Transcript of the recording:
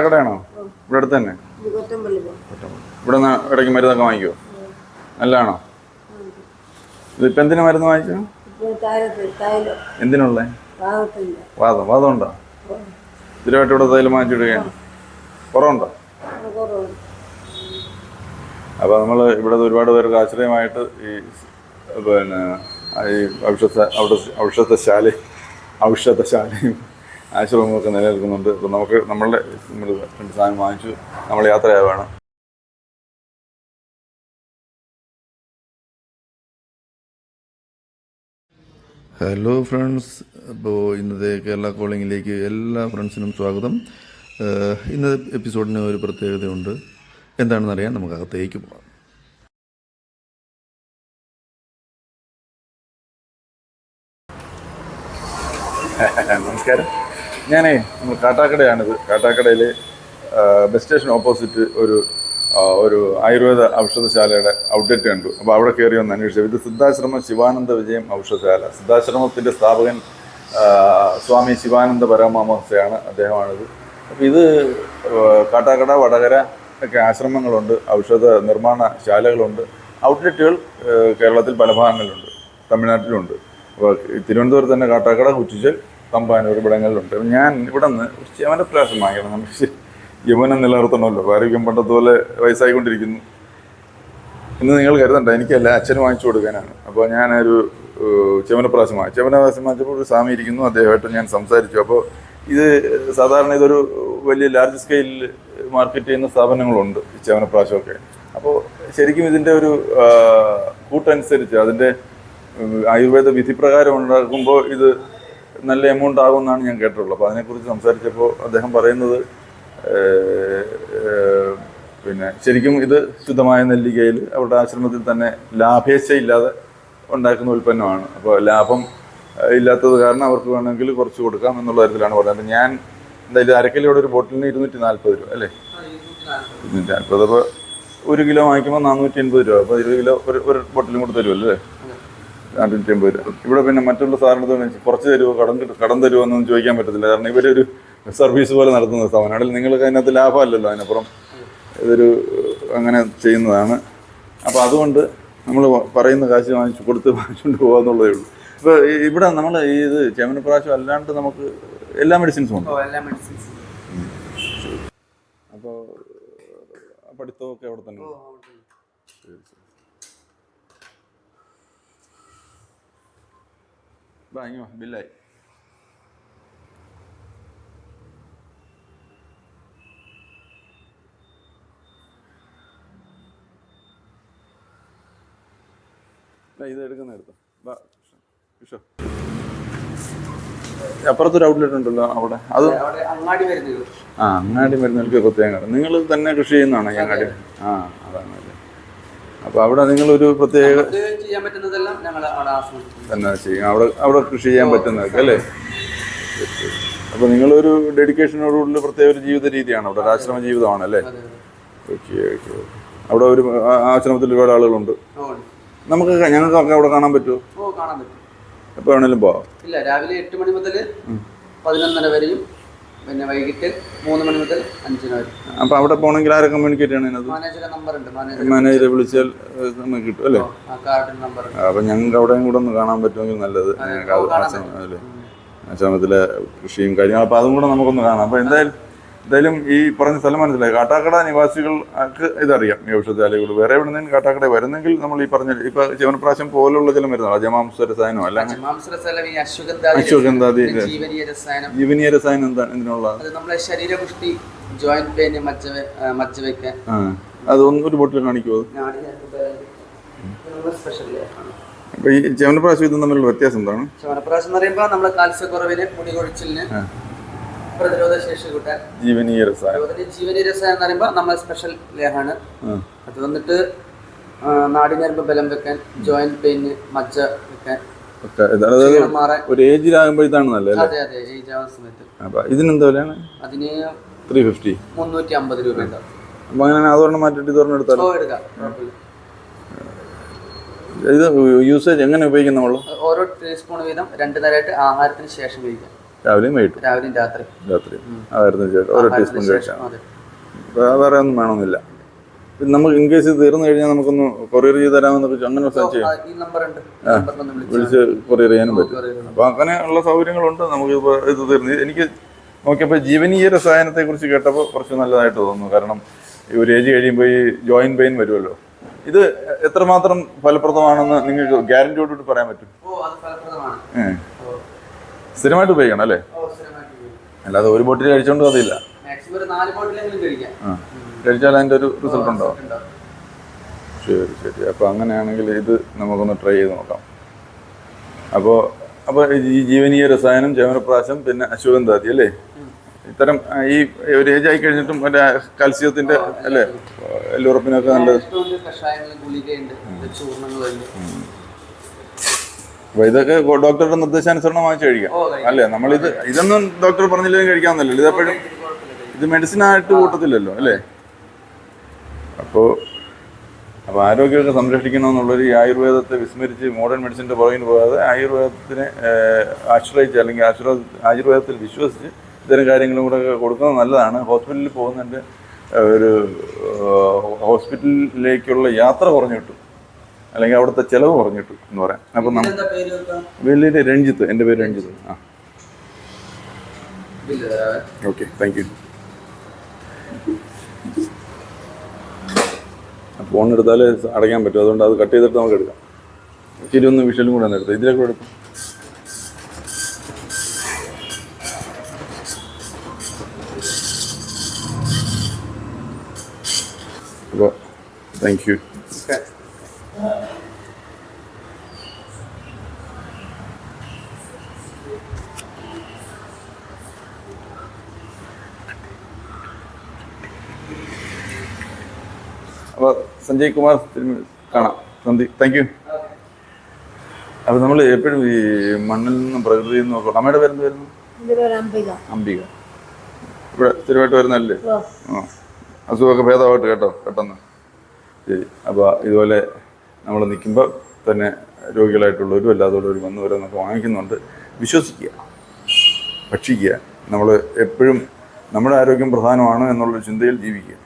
കാട്ടാക്കടയാണോ? ഇവിടെ അടുത്ത് തന്നെ? ഇവിടെ നിന്ന് ഇടയ്ക്ക് മരുന്നൊക്കെ വാങ്ങിക്കുമോ? നല്ലതാണോ? ഇതിപ്പോൾ എന്തിനു മരുന്ന് വാങ്ങിച്ചു? എന്തിനുള്ള? വാദം ഉണ്ടോ? സ്ഥിരമായിട്ട് ഇവിടെ തൈലം വാങ്ങിച്ചിടുകയാണ്. കുറവുണ്ടോ? അപ്പോൾ നമ്മൾ ഇവിടെ ഒരുപാട് പേർക്ക് ആശ്രയമായിട്ട് ഈ പിന്നെ ഈ ഔഷധശാലയും ആശ്രമമൊക്കെ നിലനിൽക്കുന്നുണ്ട്. അപ്പോൾ നമ്മൾ രണ്ട് സാധനം വാങ്ങിച്ചു നമ്മൾ യാത്രയാവുകയാണ്. ഹലോ ഫ്രണ്ട്സ്, അപ്പോൾ ഇന്നത്തെ കേരള കോളിങ്ങിലേക്ക് എല്ലാ ഫ്രണ്ട്സിനും സ്വാഗതം. ഇന്നത്തെ എപ്പിസോഡിന് ഒരു പ്രത്യേകതയുണ്ട്. എന്താണെന്നറിയാൻ നമുക്ക് അകത്തേക്ക് പോകാം. നമസ്കാരം. ഞാനേ നമ്മൾ കാട്ടാക്കടയാണിത്. കാട്ടാക്കടയിൽ ബസ് സ്റ്റേഷൻ ഓപ്പോസിറ്റ് ഒരു ആയുർവേദ ഔഷധശാലയുടെ ഔട്ട്ലെറ്റ് കണ്ടു. അപ്പോൾ അവിടെ കയറി ഒന്ന് അന്വേഷിച്ചു. ഇത് സിദ്ധാശ്രമം ശിവാനന്ദ വിജയം ഔഷധശാല. സിദ്ധാശ്രമത്തിൻ്റെ സ്ഥാപകൻ സ്വാമി ശിവാനന്ദ പരമഹംസയാണ്, അദ്ദേഹമാണിത്. അപ്പോൾ ഇത് കാട്ടാക്കട, വടകര ഒക്കെ ആശ്രമങ്ങളുണ്ട്, ഔഷധ നിർമ്മാണ ശാലകളുണ്ട്, ഔട്ട്ലെറ്റുകൾ കേരളത്തിൽ പല ഭാഗങ്ങളിലുണ്ട്, തമിഴ്നാട്ടിലുണ്ട്. അപ്പോൾ തിരുവനന്തപുരത്ത് തന്നെ കാട്ടാക്കട, കുറ്റിച്ചൽ, തമ്പാനൂർ ഇവിടങ്ങളിലുണ്ട്. ഞാൻ ഇവിടെ നിന്ന് ഒരു ച്യവനപ്രാശം വാങ്ങിക്കണം. നമുക്ക് യമുന നിലനിർത്തണമല്ലോ. ആരോഗ്യം പണ്ടത്തുപോലെ വയസ്സായിക്കൊണ്ടിരിക്കുന്നു. ഇന്ന് നിങ്ങൾ കരുതണ്ട, എനിക്കല്ല, അച്ഛന് വാങ്ങിച്ചു കൊടുക്കാനാണ്. അപ്പോൾ ഞാനൊരു ച്യവനപ്രാശം വാങ്ങിച്ചപ്പോൾ ഒരു സ്വാമി ഇരിക്കുന്നു, അദ്ദേഹമായിട്ട് ഞാൻ സംസാരിച്ചു. അപ്പോൾ ഇത് സാധാരണ ഇതൊരു വലിയ ലാർജ് സ്കെയിലിൽ മാർക്കറ്റ് ചെയ്യുന്ന സ്ഥാപനങ്ങളുണ്ട് ഈ ച്യവനപ്രാശമൊക്കെ. അപ്പോൾ ശരിക്കും ഇതിൻ്റെ ഒരു കൂട്ടനുസരിച്ച് അതിൻ്റെ ആയുർവേദ വിധിപ്രകാരം ഉണ്ടാക്കുമ്പോൾ ഇത് നല്ല എമൗണ്ട് ആകുമെന്നാണ് ഞാൻ കേട്ടിട്ടുള്ളത്. അപ്പോൾ അതിനെക്കുറിച്ച് സംസാരിച്ചപ്പോൾ അദ്ദേഹം പറയുന്നത് പിന്നെ ശരിക്കും ഇത് ശുദ്ധമായ നെല്ലിക്കയിൽ അവരുടെ ആശ്രമത്തിൽ തന്നെ ലാഭേച്ഛയില്ലാതെ ഉണ്ടാക്കുന്ന ഉൽപ്പന്നമാണ്. അപ്പോൾ ലാഭം ഇല്ലാത്തത് കാരണം അവർക്ക് വേണമെങ്കിൽ കുറച്ച് കൊടുക്കാം എന്നുള്ള കാര്യത്തിലാണ് പറയുന്നത്. ഞാൻ എന്തായാലും അരക്കിലോടെ ഒരു ബോട്ടിലിന് 240 രൂപ അല്ലേ? 240. അപ്പോൾ 1 കിലോ വാങ്ങിക്കുമ്പോൾ 480 രൂപ. അപ്പോൾ 20 കിലോ ഒരു ബോട്ടിലും കൂടെ തരുമല്ലോ അല്ലേ? 480 രൂപ. ഇവിടെ പിന്നെ മറ്റുള്ള സാധനത്തിന് കുറച്ച് തരുമോ, കടം തരുമോ എന്നൊന്നും ചോദിക്കാൻ പറ്റത്തില്ല. കാരണം ഇവരൊരു സർവീസ് പോലെ നടത്തുന്ന സ്ഥാപനം. അതിൽ നിങ്ങൾക്ക് അതിനകത്ത് ലാഭമല്ലല്ലോ, അതിനപ്പുറം ഇതൊരു അങ്ങനെ ചെയ്യുന്നതാണ്. അപ്പോൾ അതുകൊണ്ട് നമ്മൾ പറയുന്ന കാശ് വാങ്ങിച്ചുകൊണ്ട് പോകാന്നുള്ളതേ ഉള്ളൂ. ഇപ്പോൾ ഇവിടെ നമ്മൾ ഇത് ച്യവനപ്രാശം അല്ലാണ്ട് നമുക്ക് എല്ലാ മെഡിസിൻസും ഉണ്ട്. അപ്പോൾ പഠിത്തമൊക്കെ അവിടെ തന്നെ വാങ്ങിയോ? ബില്ലായി. ഇത് എടുത്തോ. അപ്പുറത്തൊരു ഔട്ട്ലെറ്റ് ഉണ്ടല്ലോ അവിടെ, അത് അങ്ങാടി മരുന്നുകൾക്ക് പ്രത്യേകം. നിങ്ങൾ തന്നെ കൃഷി ചെയ്യുന്നതാണോ ഈ അങ്ങാടി? അതാണ് അല്ലേ. അപ്പോൾ അവിടെ നിങ്ങളൊരു പ്രത്യേക തന്നെ ചെയ്യും, അവിടെ കൃഷി ചെയ്യാൻ പറ്റുന്നതൊക്കെ അല്ലേ? അപ്പോൾ നിങ്ങളൊരു ഡെഡിക്കേഷനോടുള്ള പ്രത്യേക ഒരു ജീവിത രീതിയാണ് അവിടെ, ഒരു ആശ്രമ ജീവിതമാണല്ലേ? ഓക്കെ. അവിടെ ഒരു ആശ്രമത്തിൽ ഒരുപാട് ആളുകളുണ്ട്. ഞങ്ങൾക്കൊക്കെ അവിടെ കാണാൻ പറ്റുമോ? എപ്പോൾ വേണേലും പോവാം. ഇല്ല, രാവിലെ 8 മണി മുതൽ 11:30 വരെയും, പിന്നെ വൈകിട്ട് 3 മണി മുതൽ 5 വരെ. അപ്പോൾ അവിടെ പോകണമെങ്കിൽ ആരെ കമ്മ്യൂണിക്കേറ്റ് ചെയ്യണം? മാനേജറുടെ നമ്പർ ഉണ്ട്, മാനേജറെ വിളിച്ചാൽ നമുക്ക് കിട്ടും അല്ലേ? നമ്പർ. അപ്പം ഞങ്ങൾക്ക് അവിടെയും കൂടെ ഒന്ന് കാണാൻ പറ്റുമെങ്കിൽ നല്ലത്. അല്ലേ, ആശ്രമത്തിലെ കൃഷിയും കാര്യങ്ങളും. അപ്പോൾ അതും കൂടെ നമുക്കൊന്ന് കാണാം. അപ്പോൾ എന്തായാലും ഈ പറഞ്ഞ സ്ഥലം മനസ്സിലായി. കാട്ടാക്കട നിവാസികൾക്ക് ഇതറിയാം ഈ ഔഷധശാലകൾ. വേറെ എവിടെ നിന്നും കാട്ടാക്കട വരുന്നെങ്കിൽ നമ്മൾ ഈ പറഞ്ഞ ഇപ്പൊ ച്യവനപ്രാശം പോലുള്ള ചില മരുന്നാണ്, അജമാംസ രസായനം അല്ല, അശ്വഗന്ധാദി, ജീവനീയ രസായനം. എന്താണ് എന്തിനുള്ള? ശരീരപുഷ്ടി, ജോയിന്റ് പെയിൻ, മജ്ജ വെക്കാൻ. അത് ഒരു ബോട്ടിൽ കാണിക്കുമോ? അപ്പൊ ഈ ച്യവനപ്രാശം ഇതും തമ്മിലുള്ള വ്യത്യാസം എന്താണ്? ച്യവനപ്രാശം എന്ന് പറയുമ്പോൾ നമ്മളെ കാൽസ്യക്കുറവിന്, മുടി കൊഴിച്ചിലിന്, പ്രതിരോധ ശേഷി കൂട്ടാൻ ജീവനീയ രസായനം എന്ന് പറയുമ്പോൾ നമ്മൾ സ്പെഷ്യൽ ലേഹാണ്. അത് വന്നിട്ട് നാടിഞരമ്പ് ബലം വെക്കാൻ, ജോയിന്റ് പെയിന്, മജ്ജ വെക്കാൻ, ഒരു ഏജിലാകുമ്പോഴാണ് നല്ലത്. അതെ, ഏജ് ആവുന്ന സമയത്ത്. ഇതിനെന്താ വിലയാണ്? അതിന് 350, 350 രൂപ ഉണ്ടാവും. അപ്പൊ അങ്ങനെ അതൊരെണ്ണം മാറ്റിട്ട് ഇതൊരെണ്ണം എടുത്താലോ? എടുക്കാം. ഇത് യൂസേജ് എങ്ങനെ ഉപയോഗിക്കും നമ്മൾ? ഓരോ ടീസ്പൂൺ വീതം 2 നേരമായിട്ട് ആഹാരത്തിന് ശേഷം ഉപയോഗിക്കാം. രാവിലെയും വൈകിട്ടും രാവിലെയും രാത്രി അതായിരുന്നു ചേട്ടൻ ഓരോ ടീസ്പൂൺ കഴിച്ചാൽ അതെ. വേറെ ഒന്നും വേണമെന്നില്ല. പിന്നെ നമുക്ക് ഇൻ കേസ് തീർന്നു കഴിഞ്ഞാൽ നമുക്കൊന്ന് കൊറിയർ ചെയ്ത് തരാമെന്നൊക്കെ അങ്ങനെ സെർച്ച് ചെയ്യാം, ഈ നമ്പർ ഉണ്ട്, ഈ നമ്പറിലൊന്ന് വിളിച്ച് കൊറിയർ ചെയ്യാനും പറ്റും. വിളിച്ചാൽ അപ്പോൾ അങ്ങനെയുള്ള സൗകര്യങ്ങളുണ്ട്. നമുക്കിപ്പോൾ ഇത് തീർന്നു. എനിക്ക് നോക്കിയപ്പോൾ ജീവനീയ രസായനത്തെക്കുറിച്ച് കേട്ടപ്പോൾ കുറച്ച് നല്ലതായിട്ട് തോന്നുന്നു. കാരണം ഈ ഒരു ഏജ് കഴിയുമ്പോൾ ഈ ജോയിൻറ്റ് പെയിൻ വരുമല്ലോ. ഇത് എത്രമാത്രം ഫലപ്രദമാണെന്ന് നിങ്ങൾക്ക് ഗ്യാരണ്ടിയോടുകൂടി പറയാൻ പറ്റും? അത് ഫലപ്രദമാണ്. സ്ഥിരമായിട്ട് ഉപയോഗിക്കണം അല്ലേ? അല്ലാതെ ഒരു ബോട്ടിൽ കഴിച്ചോണ്ട് അതില്ല. മാക്സിമം ഒരു 4 ബോട്ടിലെങ്കിലും കഴിക്കാം. കഴിച്ചാൽ അതിൻ്റെ ഒരു റിസൾട്ട് ഉണ്ടാവും. ശരി ശരി. അപ്പോൾ അങ്ങനെയാണെങ്കിൽ ഇത് നമുക്കൊന്ന് ട്രൈ ചെയ്ത് നോക്കാം. അപ്പോൾ ഈ ജീവനീയ രസായനം, ചവനപ്രാശം, പിന്നെ അശ്വഗന്ധാദി അല്ലേ, ഇത്തരം ഈ ഒരു ഏജ് ആയി കഴിഞ്ഞിട്ടും മറ്റേ കാൽസ്യത്തിൻ്റെ അല്ലേ, എല്ലുറപ്പിനൊക്കെ നല്ലത്. അപ്പോൾ ഇതൊക്കെ ഡോക്ടറുടെ നിർദ്ദേശാനുസരണം വാങ്ങിച്ച് കഴിക്കാം അല്ലേ? ഇതൊന്നും ഡോക്ടർ പറഞ്ഞില്ലെങ്കിൽ കഴിക്കാമെന്നല്ലോ. ഇതെപ്പോഴും ഇത് മെഡിസിനായിട്ട് കൂട്ടത്തില്ലല്ലോ അല്ലേ? അപ്പോൾ ആരോഗ്യമൊക്കെ സംരക്ഷിക്കണമെന്നുള്ളൊരു ഈ ആയുർവേദത്തെ വിസ്മരിച്ച് മോഡേൺ മെഡിസിൻ്റെ പുറകിന് പോകാതെ ആയുർവേദത്തിനെ ആശ്രയിച്ച് അല്ലെങ്കിൽ ആയുർവേദത്തിൽ വിശ്വസിച്ച് ഇത്തരം കാര്യങ്ങളും കൂടെ കൊടുക്കുന്നത് നല്ലതാണ്. ഹോസ്പിറ്റലിൽ പോകുന്നതിൻ്റെ ഒരു ഹോസ്പിറ്റലിലേക്കുള്ള യാത്ര കുറഞ്ഞു കിട്ടും, അല്ലെങ്കിൽ അവിടുത്തെ ചിലവ് കുറഞ്ഞു കിട്ടും എന്ന് പറയാം. അപ്പം വലിയ രഞ്ജിത്ത്, എൻ്റെ പേര് Ranjith. Okay, thank you. Phone എടുത്താൽ അടയ്ക്കാൻ പറ്റും, അതുകൊണ്ട് അത് കട്ട് ചെയ്തിട്ട് നമുക്ക് എടുക്കാം. ഇച്ചിരി ഒന്ന് വിഷലും കൂടെ ഒന്ന് എടുക്കാം, ഇതിലേക്ക് എടുക്കും. അപ്പോൾ താങ്ക് യു. അപ്പോൾ സഞ്ജയ് കുമാർ കാണാം. Thank you. അപ്പോൾ നമ്മൾ എപ്പോഴും ഈ മണ്ണിൽ നിന്നും പ്രകൃതിയിൽ നിന്നും നോക്കണം. അമ്മയുടെ പേരെന്ത് വരുന്നു? അംബിക. ഇവിടെ സ്ഥിരമായിട്ട് വരുന്നല്ലേ? അസുഖമൊക്കെ ഭേദമായിട്ട് കേട്ടോ പെട്ടെന്ന്. ശരി. അപ്പോൾ ഇതുപോലെ നമ്മൾ നിൽക്കുമ്പോൾ തന്നെ രോഗികളായിട്ടുള്ളവരും അല്ലാതുള്ളവരും വന്ന് ഓരോന്നൊക്കെ വാങ്ങിക്കുന്നുണ്ട്. വിശ്വസിക്കുക, ഭക്ഷിക്കുക. നമ്മൾ എപ്പോഴും നമ്മുടെ ആരോഗ്യം പ്രധാനമാണ് എന്നുള്ളൊരു ചിന്തയിൽ ജീവിക്കുക.